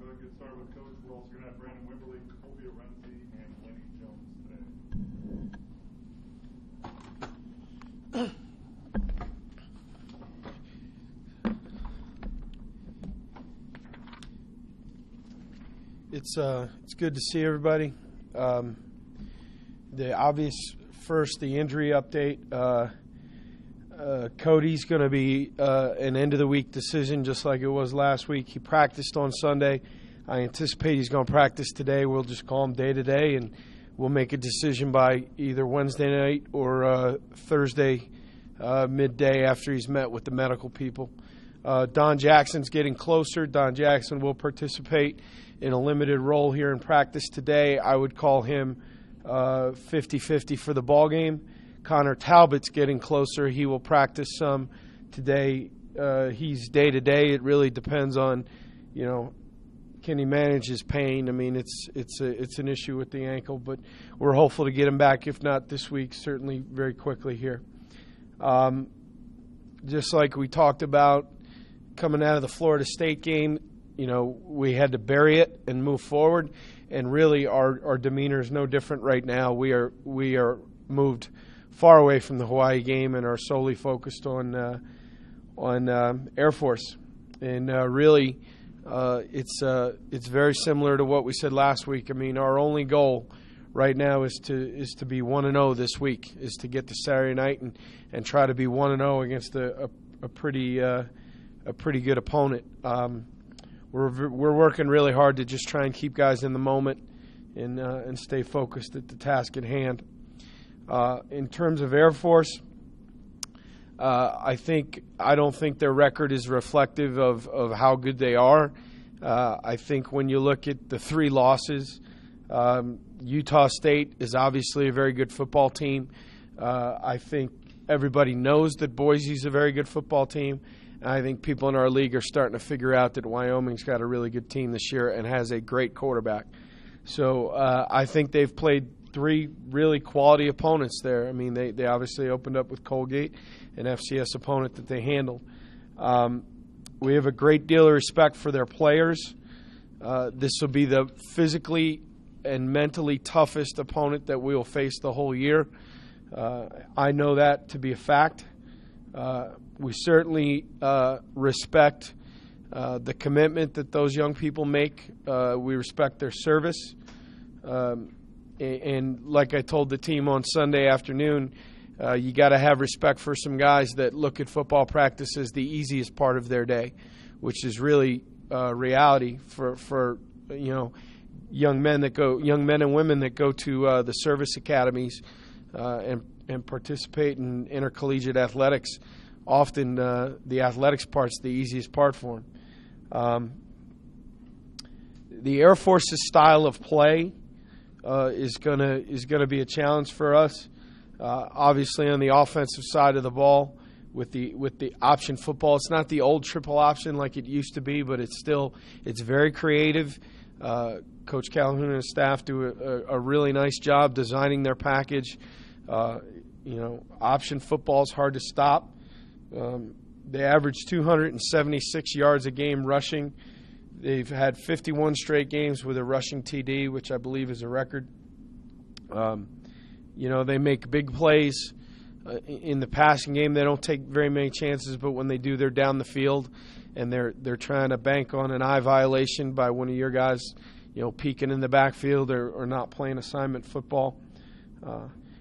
ahead and get started with Coach. We're also going to have Brandon Wimberly, Kolby, Arendse, and Lenny Jones today. It's good to see everybody. The obvious first, the injury update. Cody's going to be an end-of-the-week decision just like it was last week. He practiced on Sunday. I anticipate he's going to practice today. We'll just call him day-to-day, and we'll make a decision by either Wednesday night or Thursday midday after he's met with the medical people. Don Jackson's getting closer. Don Jackson will participate in a limited role here in practice today. I would call him 50-50 for the ball game. Connor Talbot's getting closer. He will practice some today. He's day-to-day. It really depends on, can he manage his pain? I mean, it's an issue with the ankle, but we're hopeful to get him back, if not this week, certainly very quickly here. Just like we talked about coming out of the Florida State game, we had to bury it and move forward, and really our demeanor is no different right now. We are moved far away from the Hawaii game and are solely focused on Air Force, and really it's very similar to what we said last week. I mean, our only goal right now is to be 1-0 this week, is to get to Saturday night and try to be 1-0 against a pretty good opponent. We're working really hard to just try and keep guys in the moment and stay focused at the task at hand. In terms of Air Force, I don't think their record is reflective of how good they are. I think when you look at the 3 losses, Utah State is obviously a very good football team. I think everybody knows that Boise's a very good football team. And I think people in our league are starting to figure out that Wyoming's got a really good team this year and has a great quarterback. So I think they've played 3 really quality opponents there. I mean, they obviously opened up with Colgate, an FCS opponent that they handled. We have a great deal of respect for their players. This will be the physically and mentally toughest opponent that we will face the whole year. I know that to be a fact. We certainly respect the commitment that those young people make. We respect their service. And like I told the team on Sunday afternoon, you got to have respect for some guys that look at football practice as the easiest part of their day, which is really reality for young men and women that go to the service academies and participate in intercollegiate athletics. Often the athletics part's the easiest part for them. The Air Force's style of play is gonna be a challenge for us. Obviously, on the offensive side of the ball, with the option football, it's not the old triple option like it used to be, but it's very creative. Coach Calhoun and his staff do a really nice job designing their package. Option football is hard to stop. They average 276 yards a game rushing. They've had 51 straight games with a rushing TD, which I believe is a record. They make big plays. In the passing game, they don't take very many chances, but when they do, they're down the field, and they're trying to bank on an eye violation by one of your guys, peeking in the backfield or not playing assignment football.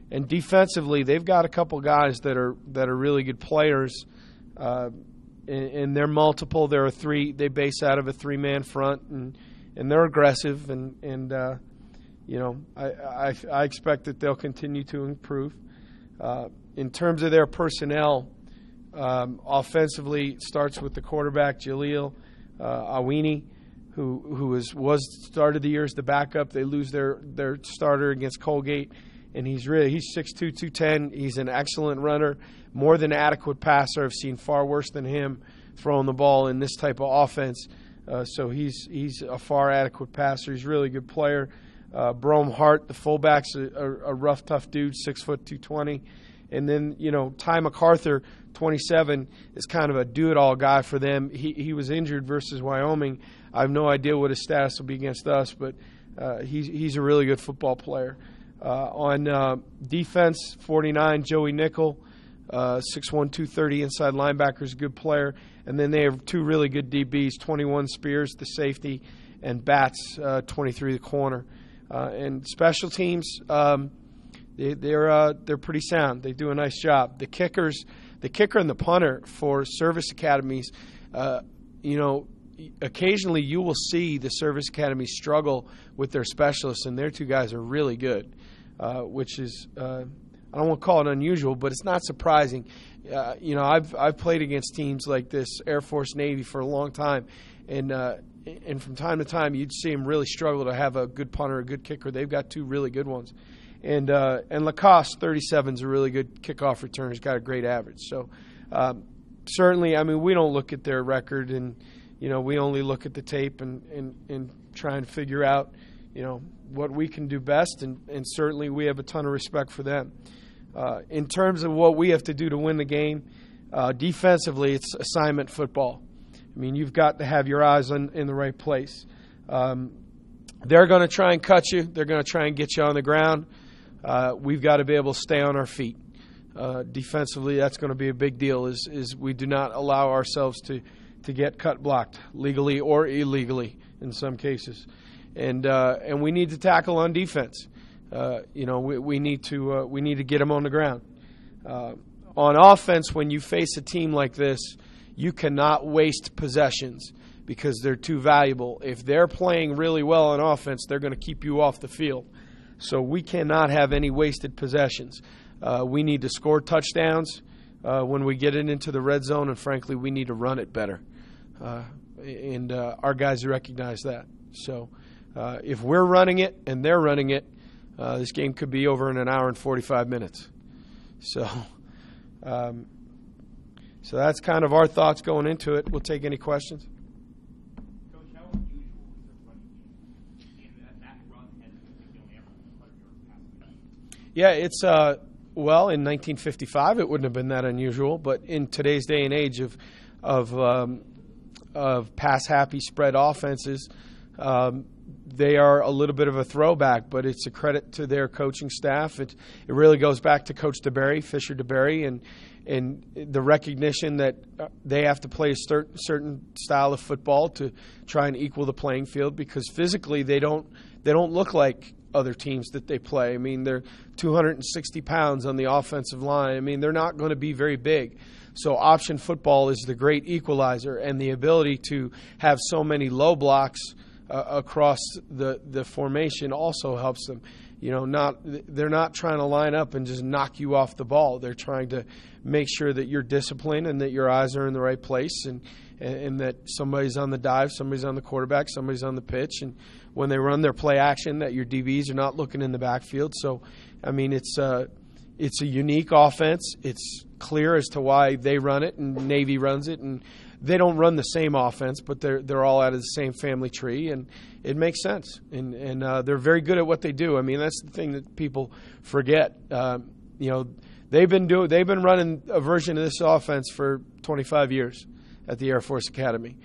And defensively, they've got a couple guys that are really good players, and they're multiple. They base out of a 3-man front, and they're aggressive, and I expect that they'll continue to improve. In terms of their personnel, offensively, it starts with the quarterback Jaleel Awini, who started the year as the backup. They lose their starter against Colgate. And he's 6'2", 210. He's an excellent runner, more than adequate passer. I've seen far worse than him throwing the ball in this type of offense. So he's a far adequate passer. He's a really good player. Brome Hart, the fullback's a rough, tough dude, 6', 220. And then, Ty MacArthur, 27, is kind of a do-it-all guy for them. He was injured versus Wyoming. I have no idea what his status will be against us, but he's a really good football player. On defense, 49, Joey Nickel, 6'1", 230 inside linebacker, is a good player. And then they have two really good DBs, 21 Spears, the safety, and Bats, 23, the corner. And special teams, they're pretty sound. They do a nice job. The kicker and the punter for service academies, occasionally you will see the service academies struggle with their specialists, and their two guys are really good, which is I don't want to call it unusual, but it's not surprising. I've played against teams like this, Air Force, Navy, for a long time, and from time to time you'd see them really struggle to have a good punter, a good kicker. They've got two really good ones. And Lacoste, 37, is a really good kickoff returner. He's got a great average. So certainly, I mean, we don't look at their record, and we only look at the tape and try and figure out what we can do best. And certainly, we have a ton of respect for them. In terms of what we have to do to win the game, defensively, it's assignment football. I mean, you've got to have your eyes in the right place. They're going to try and cut you. They're going to try and get you on the ground. We've got to be able to stay on our feet. Defensively, that's going to be a big deal, is we do not allow ourselves to get cut blocked, legally or illegally in some cases. And we need to tackle on defense. We need to get them on the ground. On offense, when you face a team like this, you cannot waste possessions because they're too valuable. If they're playing really well on offense, they're going to keep you off the field. So we cannot have any wasted possessions. We need to score touchdowns when we get it into the red zone, and frankly, we need to run it better. And our guys recognize that. So if we're running it and they're running it, this game could be over in an hour and 45 minutes. So that's kind of our thoughts going into it. We'll take any questions. Coach, how unusual is the running game? And that run has been only ever part of your past. Yeah, it's in 1955 it wouldn't have been that unusual, but in today's day and age of pass happy spread offenses, they are a little bit of a throwback, but it's a credit to their coaching staff. It really goes back to Coach DeBerry, Fisher DeBerry, and the recognition that they have to play a certain style of football to try and equal the playing field, because physically they don't look like other teams that they play. I mean, they're 260 pounds on the offensive line. I mean, they're not going to be very big. So option football is the great equalizer, and the ability to have so many low blocks across the formation also helps them. They're not trying to line up and just knock you off the ball. They're trying to make sure that you're disciplined and that your eyes are in the right place, and that somebody's on the dive, somebody's on the quarterback, somebody's on the pitch, and when they run their play action, that your DBs are not looking in the backfield. So, I mean, it's a unique offense. It's clear as to why they run it and Navy runs it, and they don't run the same offense, but they're all out of the same family tree, and it makes sense. And they're very good at what they do. I mean, that's the thing that people forget. They've been running a version of this offense for 25 years at the Air Force Academy.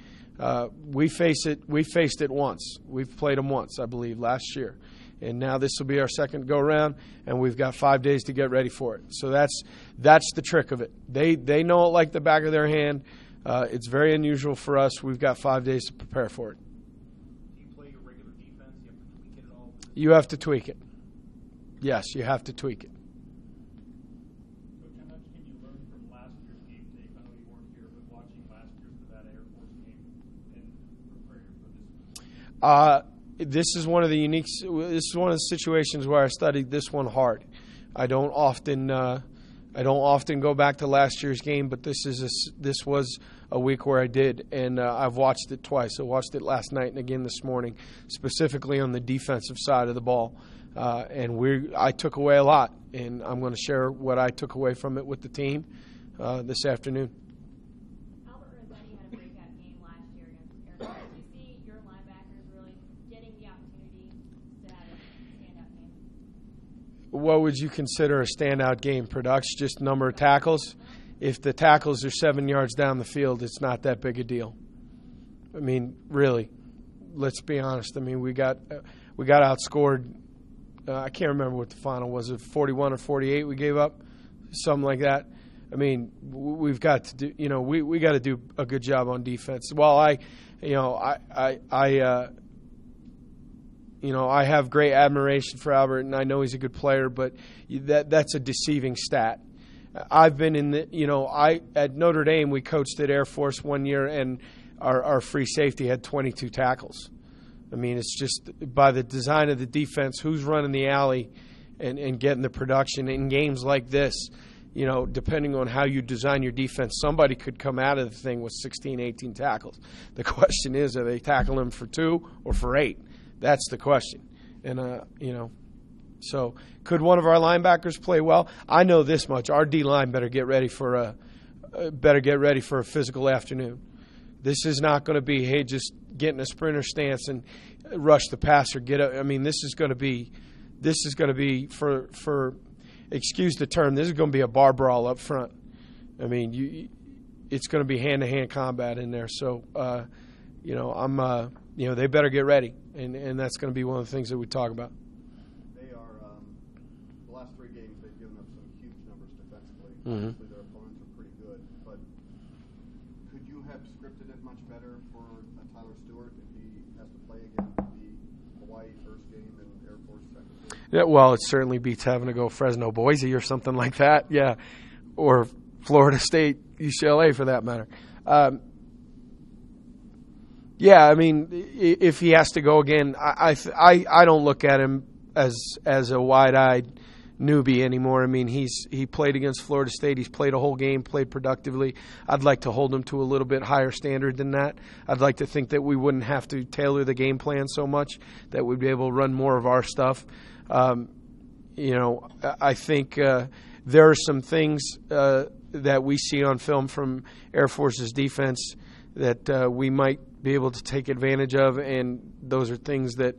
We faced it once. We've played them once, I believe, last year. And now this will be our second go-around, and we've got 5 days to get ready for it. So that's the trick of it. They know it like the back of their hand. It's very unusual for us. We've got 5 days to prepare for it. Do you play your regular defense? You have to tweak it at all? You have to tweak it. Yes, you have to tweak it. Coach, how much can you learn from last year's game tape? I know you weren't here, but watching last year's Nevada Air Force game and preparing for this. This is one of the situations where I studied this one hard. I don't often go back to last year's game, but this was a week where I did, and I've watched it twice. I watched it last night and again this morning, specifically on the defensive side of the ball, and I took away a lot, and I'm going to share what I took away from it with the team this afternoon. Lenny had a breakout game last year against Arendse. Do you see your linebackers really getting the opportunity to have a standout game? What would you consider a standout game? Production, just number of tackles? if the tackles are 7 yards down the field, it's not that big a deal. I mean, really, let's be honest. I mean, we got outscored. I can't remember what the final was. It 41 or 48 we gave up, something like that. I mean, we've got to do. We got to do a good job on defense. Well, I have great admiration for Albert, and I know he's a good player, but that's a deceiving stat. I've been in at Notre Dame, we coached at Air Force 1 year, and our free safety had 22 tackles. I mean, it's just by the design of the defense, who's running the alley and getting the production in games like this. Depending on how you design your defense, somebody could come out of the thing with 16, 18 tackles. The question is, are they tackling them for 2 or for 8? That's the question. And, so could one of our linebackers play well? I know this much. Our D-line better get ready for a physical afternoon. This is not going to be, hey, just get in a sprinter stance and rush the passer. This is going to be for excuse the term, this is going to be a bar brawl up front. I mean, it's going to be hand-to-hand combat in there. So, they better get ready, and that's going to be one of the things that we talk about. They are the last 3 games they've given up some huge numbers defensively. Mm-hmm. Obviously, their opponents are pretty good, but could you have scripted it much better for Tyler Stewart if he has to play again the Hawaii first game and Air Force second game? Yeah, well, it certainly beats having to go Fresno Boise or something like that. Yeah, or Florida State, UCLA for that matter. Yeah, I mean, if he has to go again, I don't look at him as a wide-eyed newbie anymore. I mean, he played against Florida State. He's played a whole game, played productively. I'd like to hold him to a little bit higher standard than that. I'd like to think that we wouldn't have to tailor the game plan so much, that we'd be able to run more of our stuff. I think there are some things that we see on film from Air Force's defense that we might be able to take advantage of, and those are things that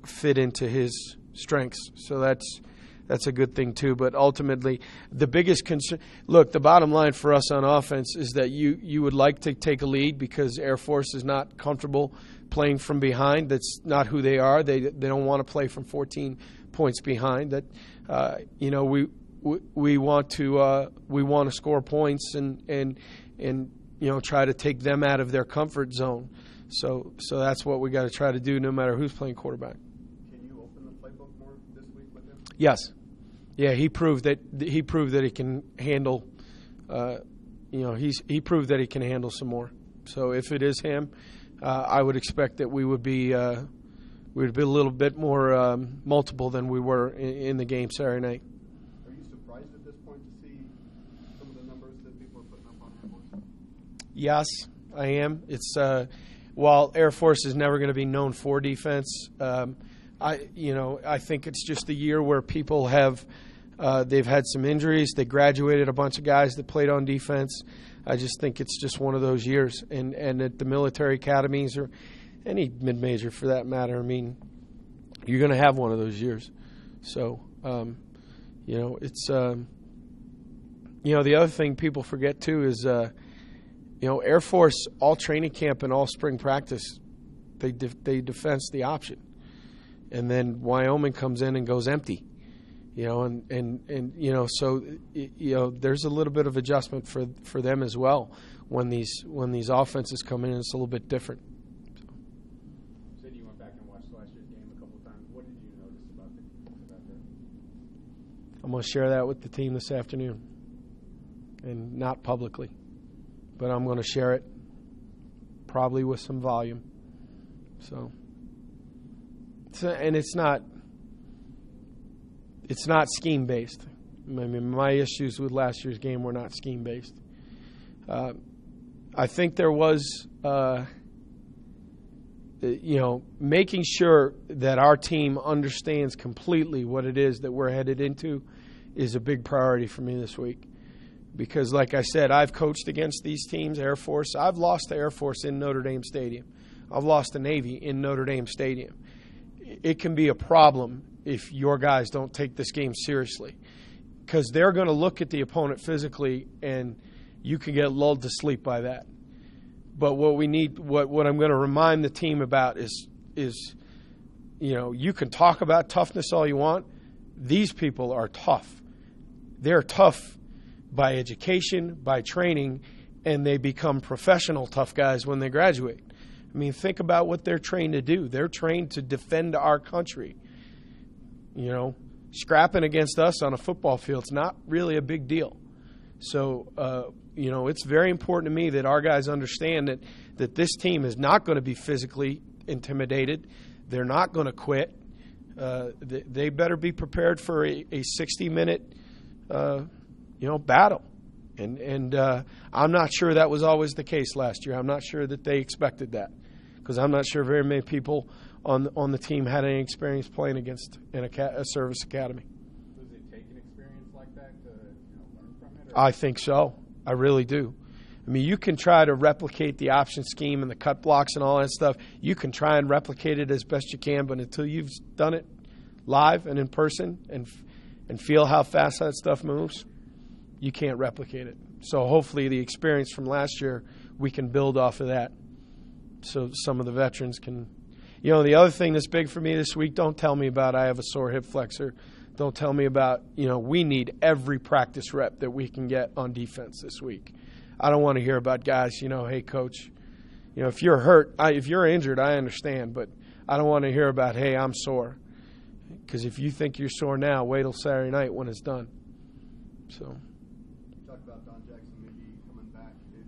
fit into his strengths. So that's a good thing too. But ultimately, the biggest concern, look, the bottom line for us on offense is that you would like to take a lead because Air Force is not comfortable playing from behind. That's not who they are. They don't want to play from 14 points behind. That we want to score points and try to take them out of their comfort zone. So that's what we got to try to do, no matter who's playing quarterback. Can you open the playbook more this week with him? Yes. Yeah, he proved that he can handle. He proved that he can handle some more. So if it is him, I would expect that we would be a little bit more multiple than we were in the game Saturday night. Are you surprised at this point to see some of the numbers that people are putting up on Air Force? Yes, I am. It's while Air Force is never going to be known for defense, I think it's just a year where people have they've had some injuries. They graduated a bunch of guys that played on defense. I just think it's just one of those years. And at the military academies or any mid-major for that matter, I mean, you're going to have one of those years. So, it's the other thing people forget too is Air Force, all training camp and all spring practice, they defense the option. And then Wyoming comes in and goes empty. So there's a little bit of adjustment for them as well when these offenses come in and it's a little bit different. You said you went back and watched last year's game a couple of times. What did you notice about that? I'm going to share that with the team this afternoon, and not publicly, but I'm going to share it probably with some volume. So, and it's not scheme based. I mean, my issues with last year's game were not scheme based. I think there was, making sure that our team understands completely what it is that we're headed into is a big priority for me this week. Because, like I said, I've coached against these teams, Air Force. I've lost to Air Force in Notre Dame Stadium. I've lost to Navy in Notre Dame Stadium. It can be a problem if your guys don't take this game seriously. because they're going to look at the opponent physically, and you can get lulled to sleep by that. But what we need, what I'm going to remind the team about is you can talk about toughness all you want. These people are tough. They're tough by education, by training, and they become professional tough guys when they graduate. I mean, think about what they're trained to do. They're trained to defend our country. Scrapping against us on a football field is not really a big deal. So, it's very important to me that our guys understand that this team is not going to be physically intimidated. They're not going to quit. They better be prepared for a 60-minute, battle. And I'm not sure that was always the case last year. I'm not sure that they expected that, because I'm not sure very many people on the team had any experience playing against a service academy. Does it take an experience like that to learn from it? I think so. I really do. I mean, you can try to replicate the option scheme and the cut blocks and all that stuff. You can try and replicate it as best you can, but until you've done it live and in person and feel how fast that stuff moves, you can't replicate it. So hopefully the experience from last year, we can build off of that so some of the veterans can. The other thing that's big for me this week, don't tell me about I have a sore hip flexor. Don't tell me about, we need every practice rep that we can get on defense this week. I don't want to hear about guys, hey, coach, if you're hurt, if you're injured, I understand. But I don't want to hear about, hey, I'm sore. Because if you think you're sore now, wait till Saturday night when it's done. So. You talked about Don Jackson maybe coming back. Do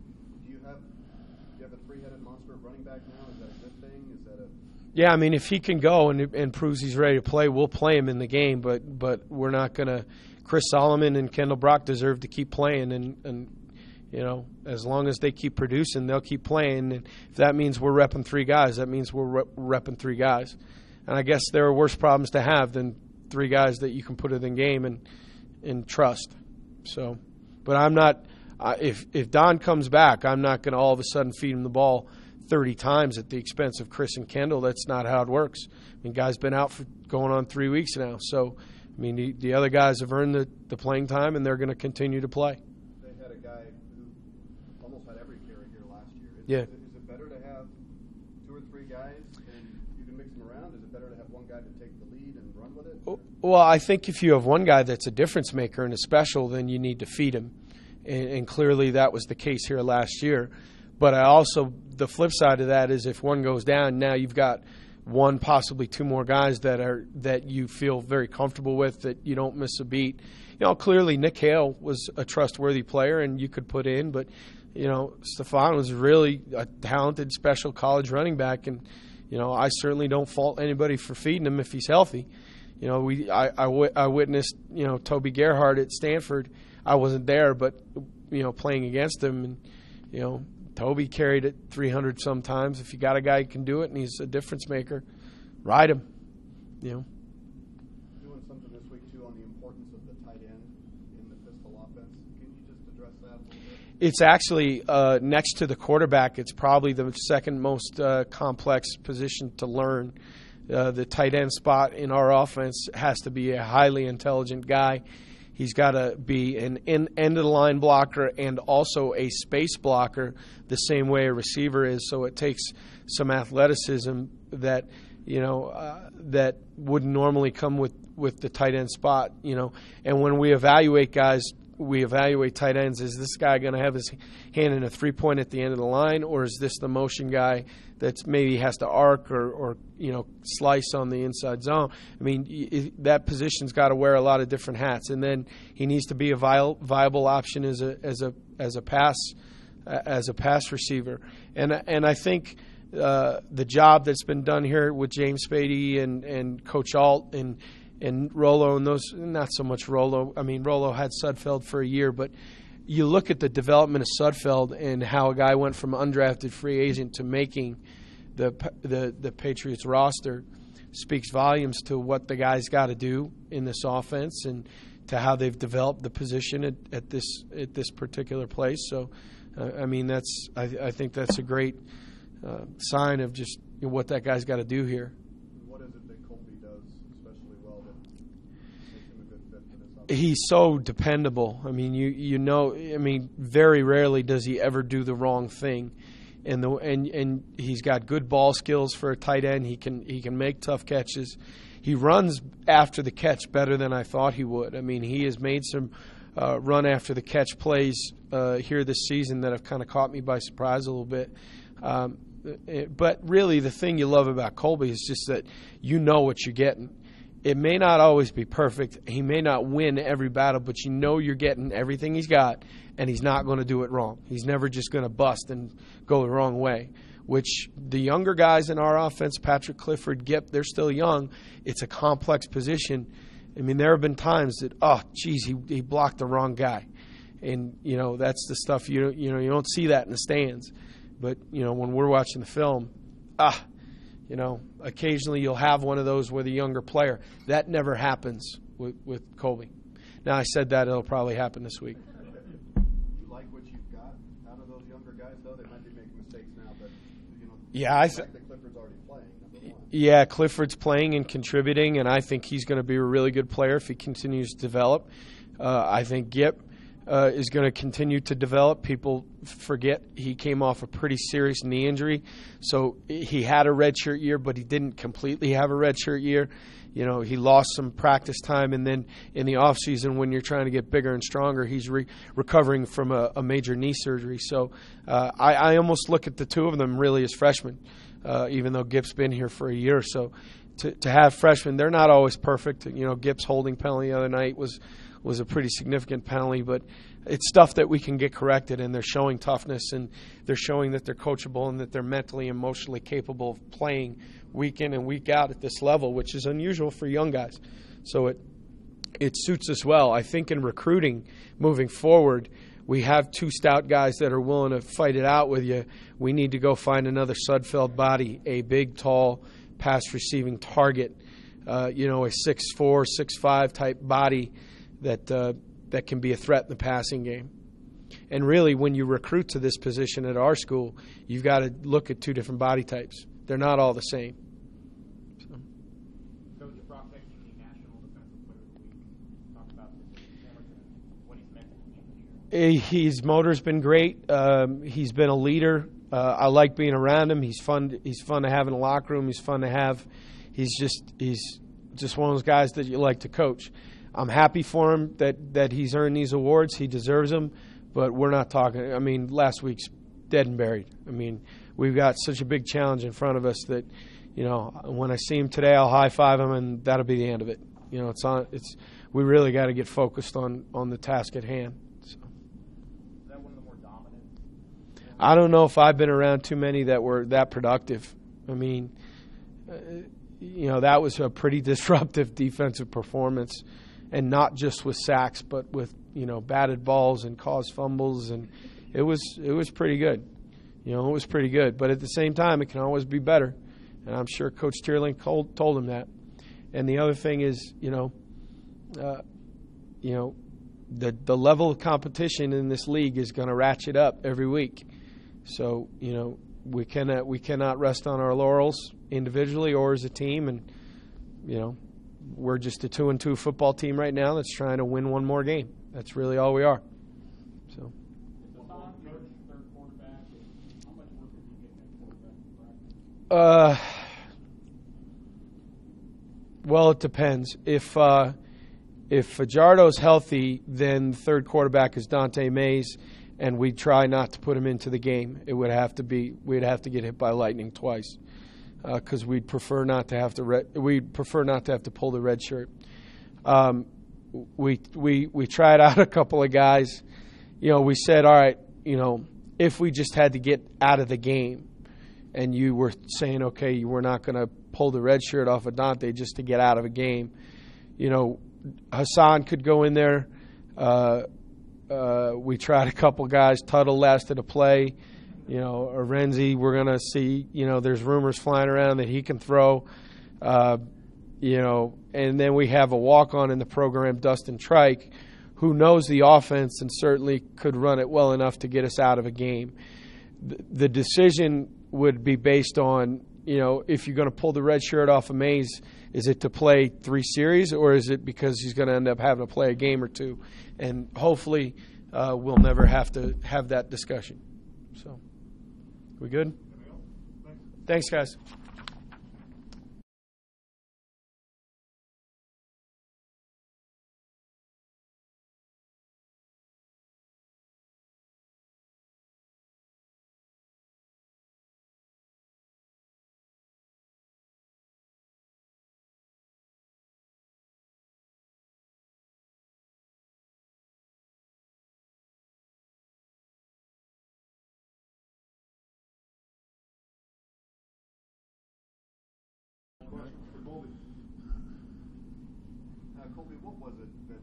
you have a three-headed monster at running back now? Is that a good thing? Is that a... Yeah, I mean, if he can go and proves he's ready to play, we'll play him in the game. But we're not going to. Chris Solomon and Kendall Brock deserve to keep playing, and as long as they keep producing, they'll keep playing. And if that means we're repping three guys, that means we're repping three guys. And I guess there are worse problems to have than three guys that you can put in the game and trust. So, but I'm not. If Don comes back, I'm not going to all of a sudden feed him the ball 30 times at the expense of Chris and Kendall. That's not how it works. I mean, guys been out for going on 3 weeks now. So, I mean, the other guys have earned the playing time, and they're going to continue to play. They had a guy who almost had every carry here last Yeah. year. Is it better to have two or three guys and you can mix them around? Is it better to have one guy to take the lead and run with it? Well, I think if you have one guy that's a difference maker and a special, then you need to feed him. And clearly that was the case here last year. But the flip side of that is if one goes down, now you've got one, possibly two more guys that you feel very comfortable with, that you don't miss a beat. Clearly Nick Hale was a trustworthy player and you could put in, but Stefan was really a talented special college running back, and I certainly don't fault anybody for feeding him if he's healthy. I witnessed Toby Gerhardt at Stanford. I wasn't there, but playing against him, and Toby carried it 300 sometimes. If you got a guy who can do it and he's a difference maker, ride him. Doing something this week too on the importance of the tight end in the pistol offense. Can you just address that a little bit? It's actually next to the quarterback. It's probably the second most complex position to learn. The tight end spot in our offense has to be a highly intelligent guy. He's got to be an end-of-the-line blocker and also a space blocker the same way a receiver is. So it takes some athleticism that that wouldn't normally come with the tight end spot. And when we evaluate guys, we evaluate tight ends. Is this guy going to have his hand in a 3-point at the end of the line, or is this the motion guy that's maybe has to arc or slice on the inside zone? I mean, that position's got to wear a lot of different hats, and then he needs to be a viable option as a pass receiver. And I think the job that's been done here with James Spady and Coach Alt and Rollo and those, not so much Rollo. I mean, Rollo had Sudfeld for a year, but you look at the development of Sudfeld and how a guy went from undrafted free agent to making the Patriots roster, speaks volumes to what the guy's got to do in this offense and to how they've developed the position at this particular place. So, I mean, I think that's a great sign of just what that guy's got to do here. What is it that Kolby does especially well that makes him a good fit for this He's so dependable. I mean, you know. I mean, very rarely does he ever do the wrong thing, and he's got good ball skills for a tight end. He can make tough catches. He runs after the catch better than I thought he would. I mean, he has made some run after the catch plays here this season that have kind of caught me by surprise a little bit. But really, the thing you love about Kolby is just that you know what you're getting. It may not always be perfect. He may not win every battle, but you know you're getting everything he's got, and he's not going to do it wrong. He's never just going to bust and go the wrong way, which the younger guys in our offense, Patrick, Clifford, Gipp, they're still young. It's a complex position. I mean, there have been times that, he blocked the wrong guy. And, you know, that's the stuff you don't see that in the stands. But, you know, when we're watching the film, you know, occasionally you'll have one of those with a younger player. That never happens with Kolby. Now, I said that it'll probably happen this week. You like what you've got out of those younger guys, though? They might be making mistakes now, but, you know, yeah, the fact that Clifford's already playing, number one. Yeah, Clifford's playing and contributing, and I think he's going to be a really good player if he continues to develop. I think Gipp is going to continue to develop. People forget he came off a pretty serious knee injury. So he had a redshirt year, but he didn't completely have a redshirt year. You know, he lost some practice time, and then in the offseason when you're trying to get bigger and stronger, he's recovering from a major knee surgery. So I almost look at the two of them really as freshmen, even though Gipp's been here for a year or so. To have freshmen, they're not always perfect. You know, Gipp's holding penalty the other night was a pretty significant penalty, but it's stuff that we can get corrected, and they're showing toughness, and they're showing that they're coachable and that they're mentally and emotionally capable of playing week in and week out at this level, which is unusual for young guys. So it suits us well. I think in recruiting moving forward, we have two stout guys that are willing to fight it out with you. We need to go find another Sudfeld body, a big, tall, pass-receiving target, a 6'4", 6'5" type body that can be a threat in the passing game. And really, when you recruit to this position at our school, you've got to look at two different body types. They're not all the same. So. Coach, Brock Beck, the National Defensive Player of the Week. Talk about what he's meant to the team here. His motor's been great. He's been a leader. I like being around him. He's fun to have in the locker room. He's fun to have. He's just one of those guys that you like to coach. I'm happy for him that he's earned these awards. He deserves them, but we're not talking. I mean, last week's dead and buried. I mean, we've got such a big challenge in front of us that, you know, when I see him today, I'll high five him, and that'll be the end of it. You know, we really got to get focused on the task at hand. So. Is that one of the more dominant? I don't know if I've been around too many that were that productive. I mean, you know, that was a pretty disruptive defensive performance. And not just with sacks, but with, you know, batted balls and caused fumbles, and it was pretty good. You know, it was pretty good. But at the same time, it can always be better, and I'm sure Coach Tierling told him that. And the other thing is, the level of competition in this league is going to ratchet up every week. So, you know, we cannot rest on our laurels individually or as a team, and you know. We're just a 2-2 football team right now that's trying to win one more game. That's really all we are. So. Well, it depends. If Fajardo's healthy, then the third quarterback is Dante Mays, and we try not to put him into the game. We'd have to get hit by lightning twice. Because we'd prefer not to have to pull the red shirt. We tried out a couple of guys. You know, we said, all right, you know, if we just had to get out of the game, and you were saying, okay, you were not going to pull the red shirt off of Dante just to get out of a game. You know, Hassan could go in there. We tried a couple guys. Tuttle lasted a play. You know, Arendse, we're going to see, you know, there's rumors flying around that he can throw, you know, and then we have a walk-on in the program, Dustin Trike, who knows the offense and certainly could run it well enough to get us out of a game. The decision would be based on, if you're going to pull the red shirt off of Mays, is it to play 3 series, or is it because he's going to end up having to play a game or 2? And hopefully we'll never have to have that discussion. So, we good? Thanks, guys. Question for Kolby. Kolby, what was it that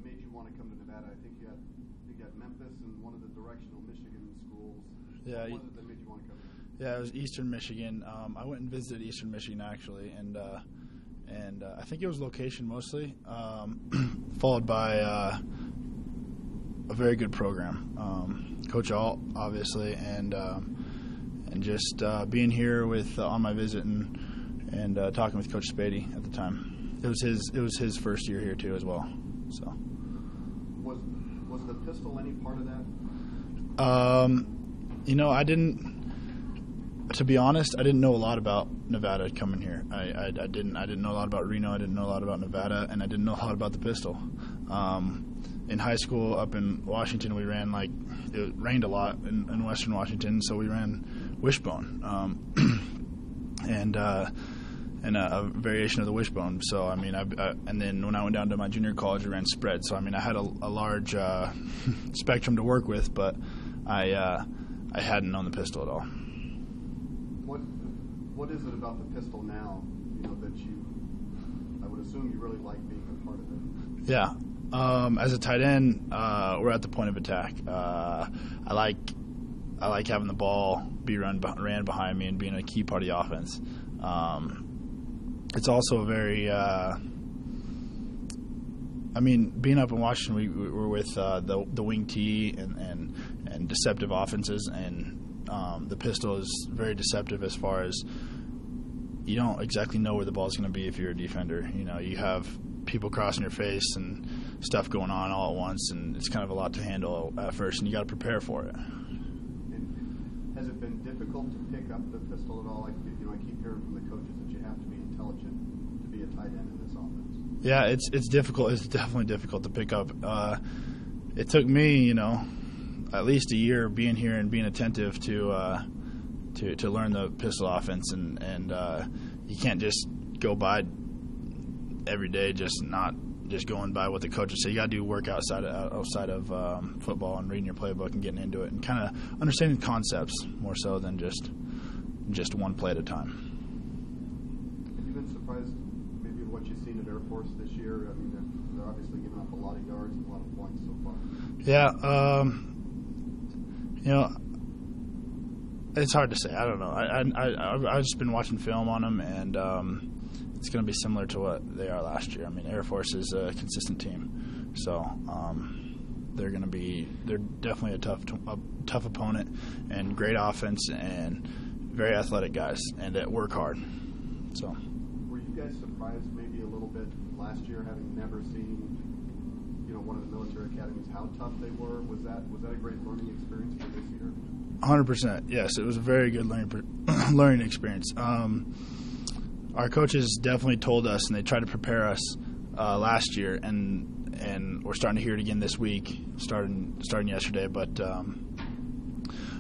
made you want to come to Nevada? I think you got Memphis and one of the directional Michigan schools. Yeah. What was it that made you want to come here? Yeah, it was Eastern Michigan. I went and visited Eastern Michigan actually, and I think it was location mostly, followed by a very good program. Coach Alt, obviously, and just being here with on my visit and talking with Coach Spady at the time. It was his first year here too as well. So was the pistol any part of that? I didn't. To be honest, I didn't know a lot about Nevada coming here. I didn't know a lot about Reno. I didn't know a lot about Nevada, and I didn't know a lot about the pistol. In high school up in Washington, we ran it rained a lot in Western Washington, so we ran wishbone. And a variation of the wishbone. So and then when I went down to my junior college, I ran spread. So I had a large spectrum to work with, but I hadn't known the pistol at all. What is it about the pistol now? That I would assume you really like being a part of it. Yeah. As a tight end, we're at the point of attack. I like having the ball be ran behind me and being a key part of the offense. It's also a very, being up in Washington, we were with the wing T and deceptive offenses, and the pistol is very deceptive as far as you don't exactly know where the ball's going to be if you're a defender. You have people crossing your face and stuff going on all at once, and it's kind of a lot to handle at first, and you got to prepare for it. Has it been difficult to pick up the pistol at all? I keep hearing from the coaches that you have to be intelligent to be a tight end in this offense. Yeah, it's difficult. It's definitely difficult to pick up. It took me, at least a year being here and being attentive to learn the pistol offense, and you can't just go by every day just going by what the coaches say. You got to do work outside of football and reading your playbook and getting into it and kind of understanding concepts more so than just one play at a time. Have you been surprised maybe what you've seen at Air Force this year? They're obviously giving up a lot of yards and a lot of points so far. Yeah, it's hard to say. I don't know. I've just been watching film on them, and it's going to be similar to what they are last year. Air Force is a consistent team, so they're definitely a tough opponent, and great offense, and very athletic guys, and that work hard. So, were you guys surprised maybe a little bit last year, having never seen one of the military academies, how tough they were? Was that a great learning experience for this year? 100%. Yes, it was a very good learning experience. Our coaches definitely told us, and they tried to prepare us last year, and we're starting to hear it again this week, starting yesterday. But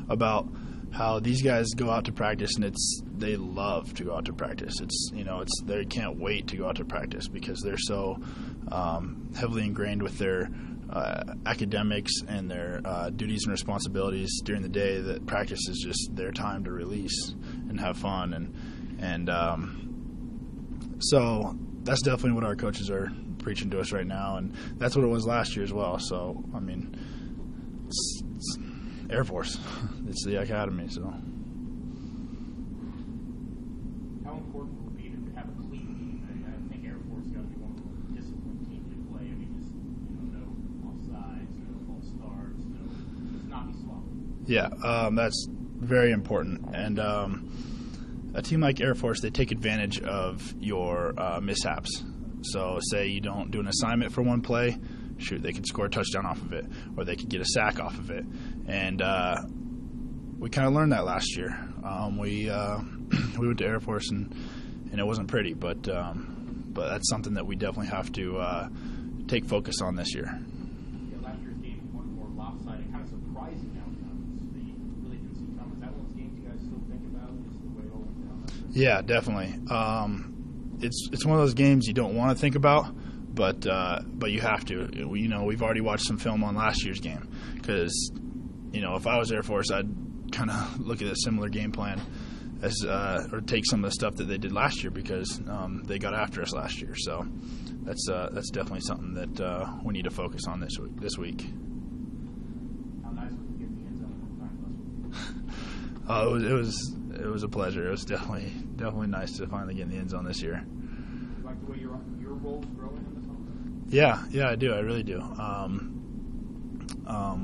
about how these guys go out to practice, and they love to go out to practice. They can't wait to go out to practice because they're so heavily ingrained with their academics and their duties and responsibilities during the day that practice is just their time to release and have fun, and so that's definitely what our coaches are preaching to us right now, and that's what it was last year as well. So it's Air Force, it's the academy. So how important will it be to have a clean team? I think Air Force got to be one of the most disciplined teams to play. No offsides, no false starts, just not be sloppy. Yeah, that's very important, and a team like Air Force, they take advantage of your mishaps. So say you don't do an assignment for one play, shoot, they could score a touchdown off of it, or they could get a sack off of it. And we kind of learned that last year. We went to Air Force, and it wasn't pretty, but that's something that we definitely have to take focus on this year. Yeah, last year's game was one more lopsided, kind of surprising outcomes that you really didn't see coming. Is that one of those games you guys still think about, just the way it all went down? Yeah, definitely. It's one of those games you don't want to think about, but you have to. We've already watched some film on last year's game because, if I was Air Force, I'd kind of look at a similar game plan as or take some of the stuff that they did last year because they got after us last year. So that's definitely something that we need to focus on this week. How nice was it getting the end zone last week? It was a pleasure. It was definitely nice to finally get in the end zone this year. You like the way your role's growing in this one? Yeah, I do. I really do.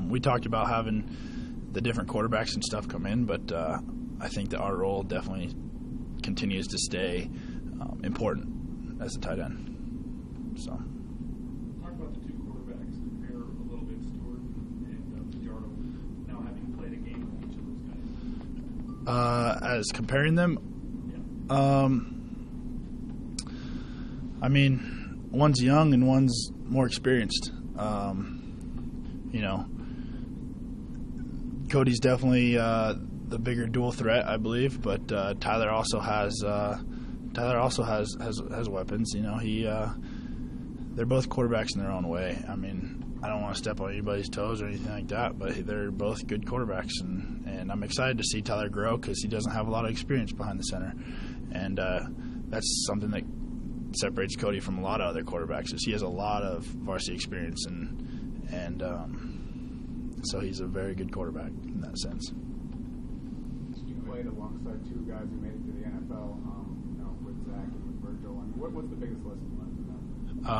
We talked about having the different quarterbacks and stuff come in, but I think that our role definitely continues to stay important as a tight end. So. Talk about the two quarterbacks. Compare a little bit, Stewart and Fajardo, now having played a game with each of those guys. As comparing them, I mean, one's young and one's more experienced. Cody's definitely the bigger dual threat, I believe, but Tyler also has weapons. They're both quarterbacks in their own way. I mean, I don't want to step on anybody's toes or anything like that, but they're both good quarterbacks, and I'm excited to see Tyler grow because he doesn't have a lot of experience behind the center, and that's something that separates Cody from a lot of other quarterbacks. Is he has a lot of varsity experience, and so he's a very good quarterback in that sense. You played alongside two guys who made it to the NFL, with Zach and with Virgil. I mean, what's the biggest lesson you learned from that?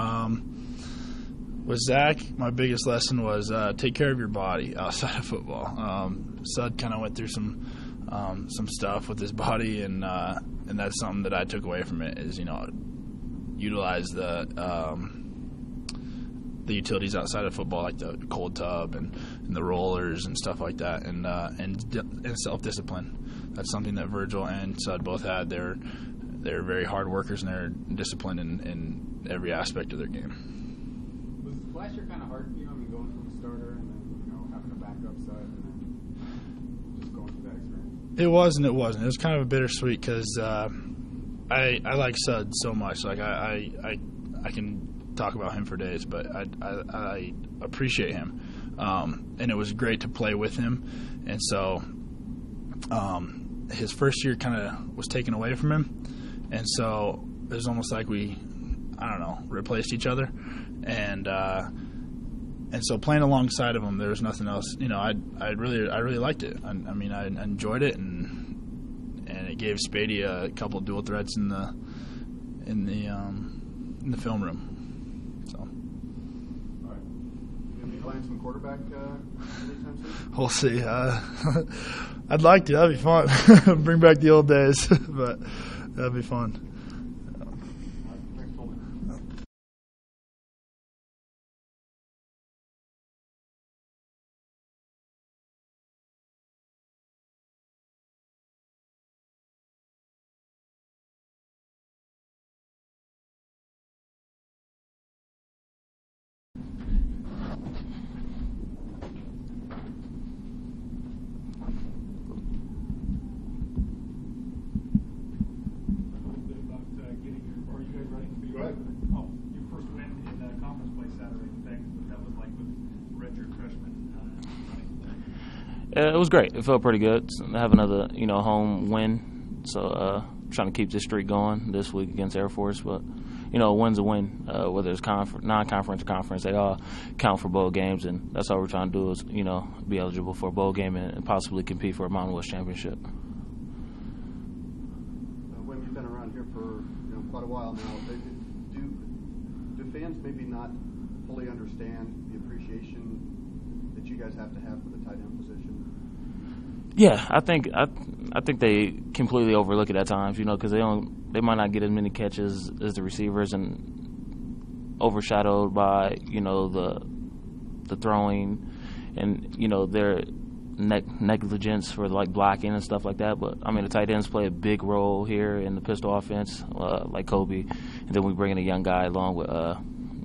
With Zach, my biggest lesson was take care of your body outside of football. Sud kind of went through some stuff with his body, and that's something that I took away from it is utilize the utilities outside of football, like the cold tub and the rollers and stuff like that, and self-discipline. That's something that Virgil and Sud both had. They're very hard workers, and they're disciplined in every aspect of their game. Was last year kind of hard, going from a starter and then, having a backup side and then just going through that experience? It was and it wasn't. It was kind of a bittersweet because I like Sud so much. Like I can talk about him for days, but I appreciate him, and it was great to play with him. And so his first year kind of was taken away from him, and so it was almost like we, replaced each other, and so playing alongside of him, there was nothing else. I really liked it. I enjoyed it, and it gave Spady a couple of dual threats in the film room. So. All right. You gonna be playing some quarterback anytime soon? We'll see. I'd like to. That'd be fun. Bring back the old days, but that'd be fun. Thanks, Kolby. It was great. It felt pretty good to have another, home win. So trying to keep this streak going this week against Air Force. But, a win's a win, whether it's non-conference or conference. They all count for bowl games, and that's all we're trying to do is, be eligible for a bowl game and possibly compete for a Mountain West championship. When you've been around here for quite a while now, do fans maybe not fully understand the appreciation that you guys have to have for the tight end position? Yeah, I think I think they completely overlook it at times, because they might not get as many catches as the receivers, and overshadowed by the throwing and their negligence for like blocking and stuff like that. But I mean, the tight ends play a big role here in the pistol offense, like Kolby, and then we bring in a young guy along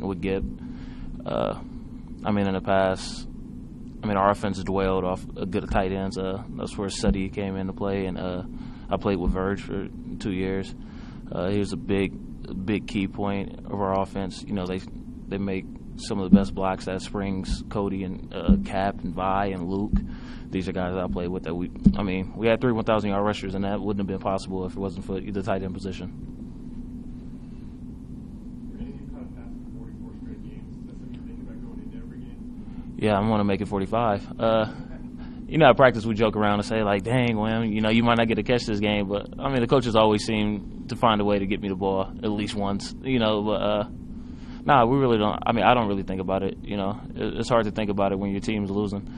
with Gibb. I mean, in the past, our offense has dwelled off a good tight ends. That's where Suddy came into play, and I played with Verge for 2 years. He was a big key point of our offense. They make some of the best blocks that Springs, Cody, and Cap, and Vi, and Luke. These are guys that I played with. We had 3 1,000-yard rushers, and that wouldn't have been possible if it wasn't for the tight end position. Yeah, I'm going to make it 45. At practice we joke around and say, like, dang, Wim, you might not get to catch this game. But, the coaches always seem to find a way to get me the ball at least once, But, we really don't. I don't really think about it, It's hard to think about it when your team's losing.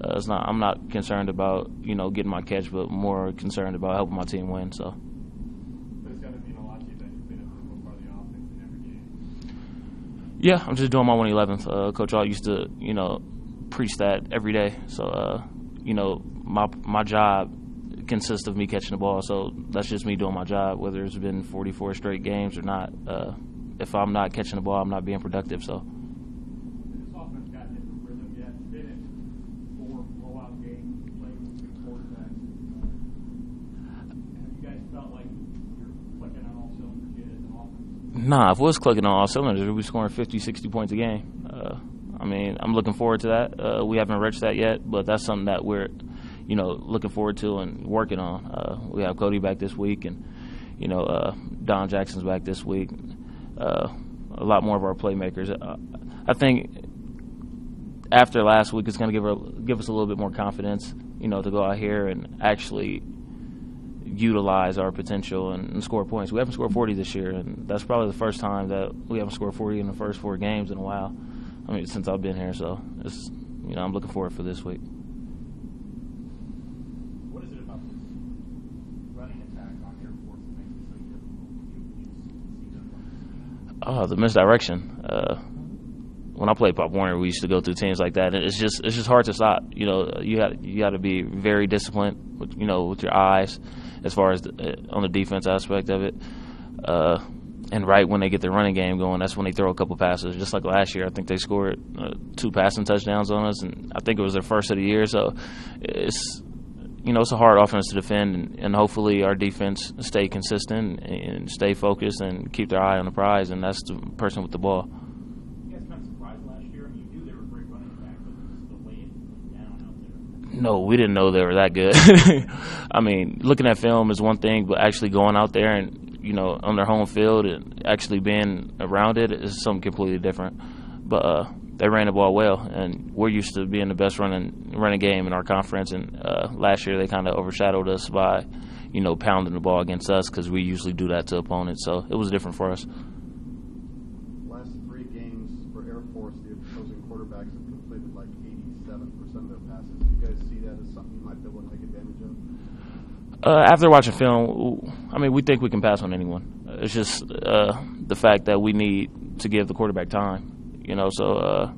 I'm not concerned about, getting my catch, but more concerned about helping my team win, so. But it's got to mean a lot to you that you've been able to go part of the offense in every game. Yeah, I'm just doing my 111th. Coach Alt used to, preach that every day. So, my job consists of me catching the ball. So that's just me doing my job, whether it's been 44 straight games or not. If I'm not catching the ball, I'm not being productive. So. This offense got different rhythm yet. It's been in 4 blowout games, playing with 2 quarterbacks. Have you guys felt like you're clicking on all cylinders yet as an offense? Nah, if it was clicking on all cylinders, we'd be scoring 50, 60 points a game. I'm looking forward to that. We haven't reached that yet, but that's something that we're, looking forward to and working on. We have Cody back this week, and, Don Jackson's back this week. A lot more of our playmakers. I think after last week, it's going to give us a little bit more confidence, to go out here and actually utilize our potential and score points. We haven't scored 40 this year, and that's probably the first time that we haven't scored 40 in the first 4 games in a while. Since I've been here, so it's, I'm looking forward for this week. What is it about this running attack on Air Force that makes it so difficult? You see them. The misdirection. When I played Pop Warner, we used to go through teams like that, and it's just hard to stop. You got to be very disciplined, with your eyes, as far as on the defense aspect of it. And right when they get their running game going, that's when they throw a couple passes. Just like last year, I think they scored 2 passing touchdowns on us, and I think it was their first of the year. So it's a hard offense to defend, and hopefully our defense stay consistent and stay focused and keep their eye on the prize, and that's the person with the ball. You guys kind of surprised last year. You knew they were a great running attack, but just the way it went down out there. No, we didn't know they were that good. Looking at film is one thing, but actually going out there and on their home field and actually being around it is something completely different. But they ran the ball well, and we're used to being the best running game in our conference. And last year they kind of overshadowed us by, pounding the ball against us, because we usually do that to opponents. So it was different for us. Last 3 games for Air Force, the opposing quarterbacks have completed like 87% of their passes. Do you guys see that as something you might be able to take advantage of? After watching film, we think we can pass on anyone. It's just the fact that we need to give the quarterback time. So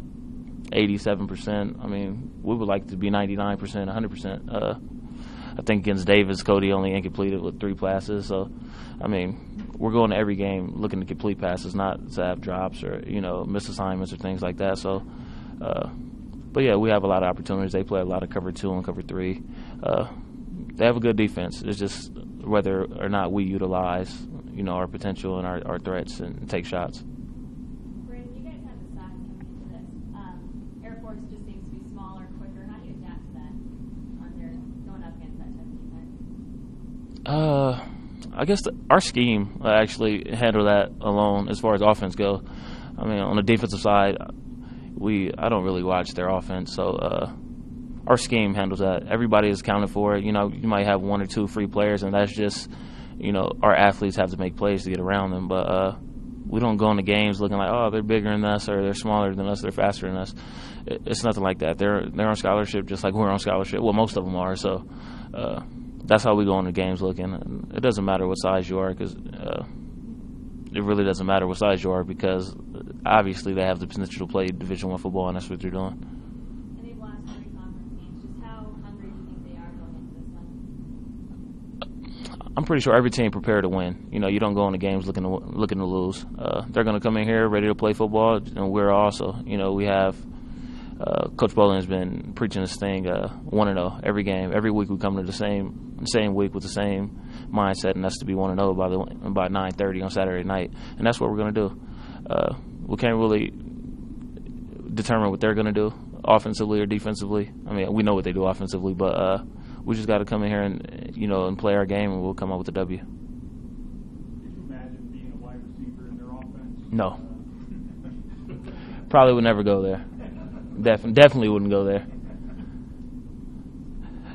87%. We would like to be 99%, 100%. I think against Davis, Cody only incompleted with 3 passes. So, we're going to every game looking to complete passes, not to have drops or, miss assignments or things like that. So, but yeah, we have a lot of opportunities. They play a lot of cover 2 and cover 3. They have a good defense. It's just whether or not we utilize, our potential and our threats and take shots. Brandon, you guys have the size coming into this. Air Force just seems to be smaller, quicker. How do you adapt to that on their going up against that type of defense? I guess our scheme actually handle that alone as far as offense go. On the defensive side, I don't really watch their offense, so our scheme handles that. Everybody is counted for it. You might have 1 or 2 free players, and that's just, our athletes have to make plays to get around them. But we don't go into games looking like, oh, they're bigger than us, or they're smaller than us, they're faster than us. It's nothing like that. They're on scholarship just like we're on scholarship. Well, most of them are. So that's how we go into games looking. It doesn't matter what size you are, because it really doesn't matter what size you are, because obviously they have the potential to play Division I football, and that's what they're doing. And they've lost 3 conference games. Just how hungry do you think they are going into this one? I'm pretty sure every team prepared to win. You know, you don't go into games looking to lose. They're going to come in here ready to play football, and we're also. You know, we have Coach Polian has been preaching this thing 1-0 every game. Every week we come to the same week with the same mindset, and that's to be 1-0 by 9:30 on Saturday night, and that's what we're going to do. We can't really determine what they're going to do offensively or defensively. I mean, we know what they do offensively, but we just got to come in here and play our game, and we'll come up with a W. Could you imagine being a wide receiver in their offense? No. Probably would never go there. Definitely wouldn't go there.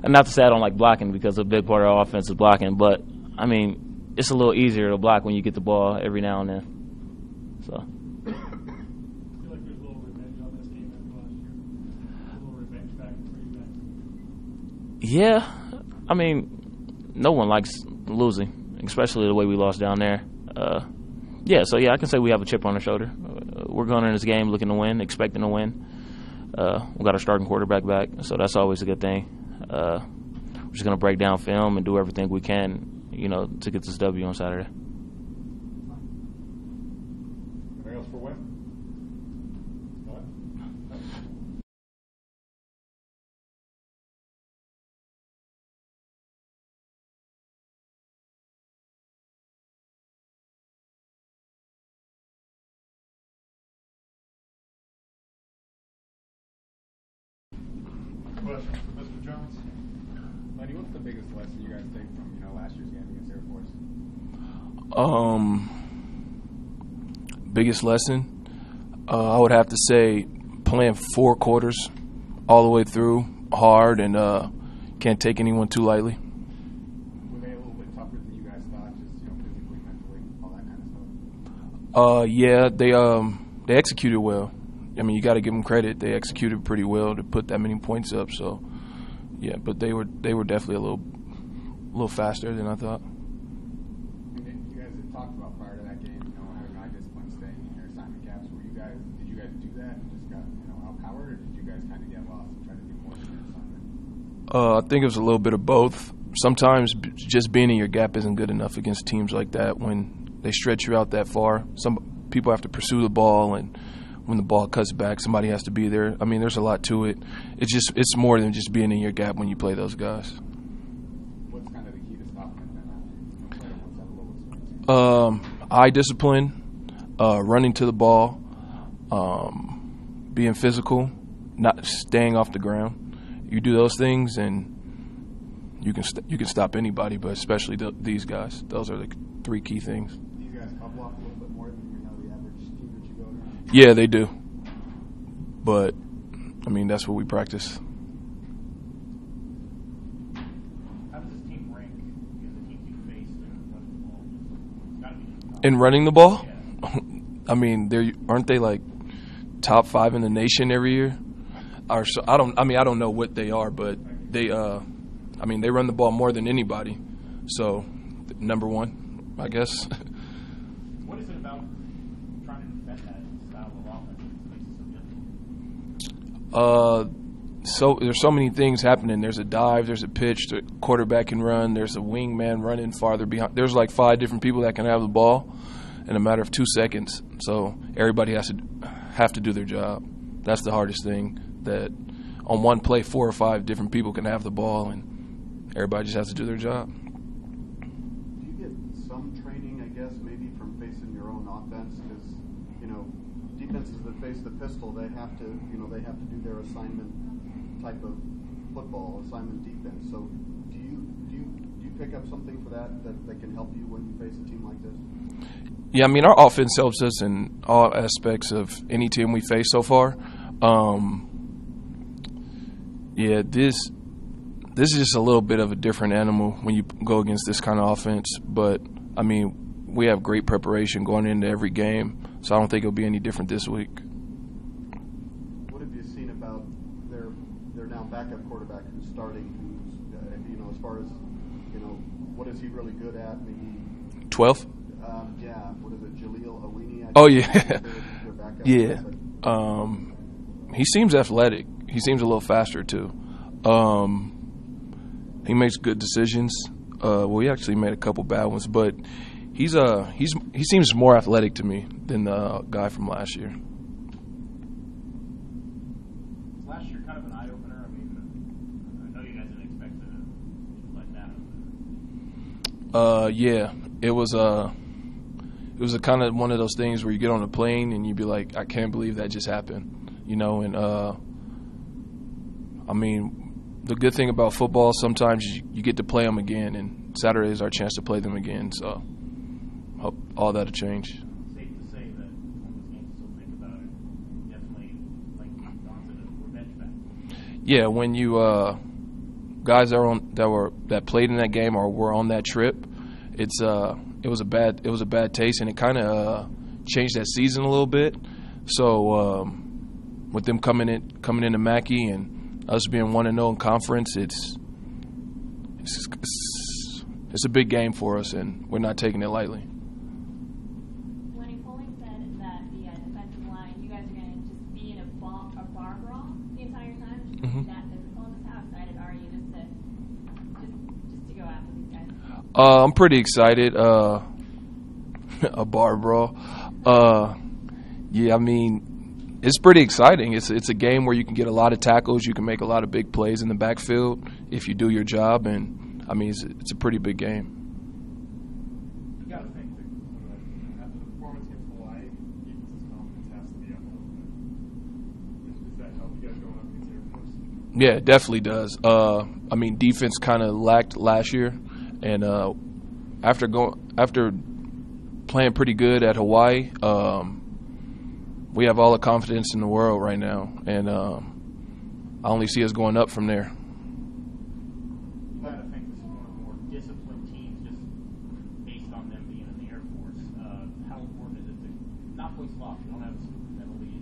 And not to say I don't like blocking, because a big part of our offense is blocking, but, I mean, it's a little easier to block when you get the ball every now and then. So. I feel like there's a little revenge on this game after last year. A little revenge back for you guys. Yeah. I mean, no one likes losing, especially the way we lost down there. I can say we have a chip on our shoulder. We're going in this game looking to win, expecting to win. We got our starting quarterback back, so that's always a good thing. We're just going to break down film and do everything we can, to get this W on Saturday. Anything else for Wim? Question for Mr. Jones. Lenny, what's the biggest lesson you guys take from last year's game against Air Force? Biggest lesson, I would have to say playing 4 quarters all the way through hard, and can't take anyone too lightly. Were they a little bit tougher than you guys thought, just physically, mentally, all that kind of stuff? Yeah, they executed well. I mean, you got to give them credit. They executed pretty well to put that many points up. So, yeah, but they were definitely a little faster than I thought. And then you guys had talked about prior to that game, having high discipline, staying in your assignment caps. Did you guys do that and just got outpowered, or did you guys kind of get lost and try to do more than your assignment? I think it was a little bit of both. Sometimes just being in your gap isn't good enough against teams like that when they stretch you out that far. Some people have to pursue the ball, and when the ball cuts back, somebody has to be there. I mean, there's a lot to it. It's more than just being in your gap when you play those guys. What's kind of the key to stopping it? Eye discipline, running to the ball, being physical, not staying off the ground. You do those things, and you can stop anybody, but especially these guys. Those are the 3 key things. These guys bubble off a little bit more than the average team that you go to? Yeah, they do. But, I mean, that's what we practice. How does this team rank against the teams you faced in running the ball? It's got to be tough. In running the ball? Yeah. I mean, aren't they like top 5 in the nation every year? I don't know what they are, but they run the ball more than anybody. So, number 1, I guess. What is it about trying to defend that style of offense that makes it so difficult? So there's so many things happening. There's a dive, there's a pitch, the quarterback can run, there's a wingman running farther behind. There's like 5 different people that can have the ball in a matter of 2 seconds. So everybody has to do their job. That's the hardest thing, that on one play 4 or 5 different people can have the ball, and everybody just has to do their job. Do you get some training, I guess, maybe from facing your own offense? Because defenses that face the pistol, they have to do their assignment type of football, assignment defense. So do you pick up something for that can help you when you face a team like this? Yeah, I mean, our offense helps us in all aspects of any team we face so far. This is just a little bit of a different animal when you go against this kind of offense. But, I mean, we have great preparation going into every game, so I don't think it'll be any different this week. What have you seen about their now backup quarterback who's starting, as far as what is he really good at? Maybe 12th? Yeah. What is it, Jaleel Awini? Oh, yeah. Their backup. Yeah. He seems athletic. He seems a little faster, too. He makes good decisions. Well, he actually made a couple bad ones, but he seems more athletic to me than the guy from last year. Last year kind of an eye-opener. I mean, I know you guys didn't expect to let that. Yeah, it was a kind of one of those things where you get on a plane and you be like, I can't believe that just happened, you know. And I mean, the good thing about football, sometimes you get to play them again, and Saturday is our chance to play them again. So hope all that'll change. Safe to say that when those games still think about it, definitely like gone to the revenge back. Yeah, when you guys that played in that game or were on that trip, it was a bad taste, and it kind of changed that season a little bit. So with them coming into Mackey and us being 1-0 in conference, it's a big game for us, and we're not taking it lightly. Lenny, Polian said that the defensive line, you guys are going to just be in a bar brawl the entire time. Mm-hmm. That physical. How excited are you just to go after these guys? I'm pretty excited. A bar brawl. Yeah, I mean, it's pretty exciting. It's a game where you can get a lot of tackles. You can make a lot of big plays in the backfield if you do your job, and I mean, it's a pretty big game. You got to think that after the performance against Hawaii, defense's confidence has to be up a little bit. Does that help you guys going up against Air Force? Yeah, it definitely does. I mean, defense kind of lacked last year, and after playing pretty good at Hawaii, we have all the confidence in the world right now, and I only see us going up from there. You got to think this is one of the more disciplined teams, just based on them being in the Air Force. How important is it to not play sloppy, don't have stupid penalties,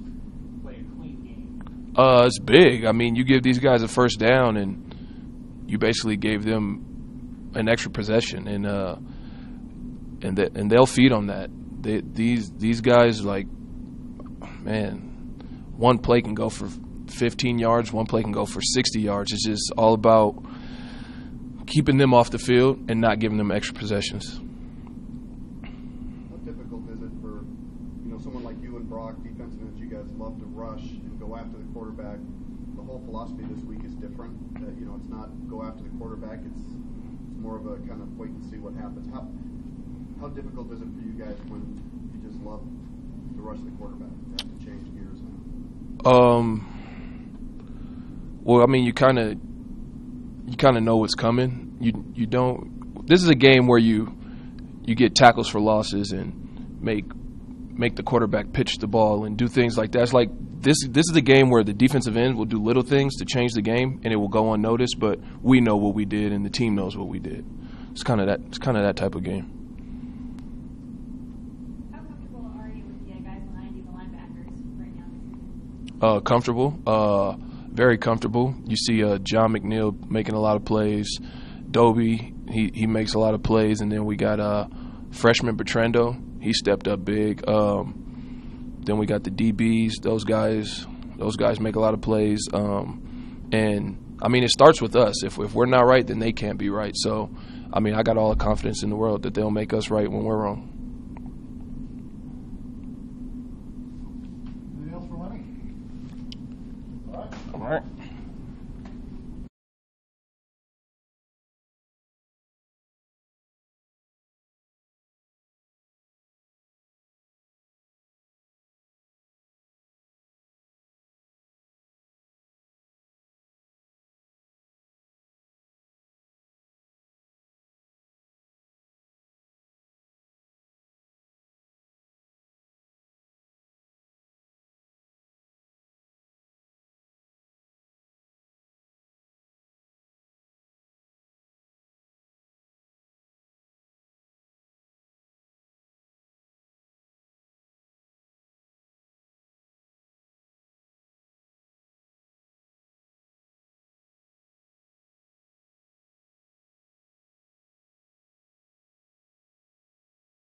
play a clean game? It's big. I mean, you give these guys a first down, and you basically gave them an extra possession, and they'll feed on that. These guys, like, man, one play can go for 15 yards, one play can go for 60 yards. It's just all about keeping them off the field and not giving them extra possessions. How difficult is it for someone like you and Brock, defensive ends, you guys love to rush and go after the quarterback? The whole philosophy this week is different. It's not go after the quarterback. It's more of a kind of wait and see what happens. How difficult is it for you guys when you just love to rush the quarterback? You have to change gears now. Well, I mean, you kind of know what's coming. You don't. This is a game where you get tackles for losses and make the quarterback pitch the ball and do things like that. It's like this is the game where the defensive end will do little things to change the game, and it will go unnoticed. But we know what we did, and the team knows what we did. It's kind of that type of game. How comfortable are you with the guys behind you, the linebackers, right now this season? Comfortable, very comfortable. You see John McNeil making a lot of plays. Dobie, he makes a lot of plays, and then we got freshman Bertrando. He stepped up big. Then we got the DBs. Those guys make a lot of plays. And I mean, it starts with us. If we're not right, then they can't be right. So, I mean, I got all the confidence in the world that they'll make us right when we're wrong.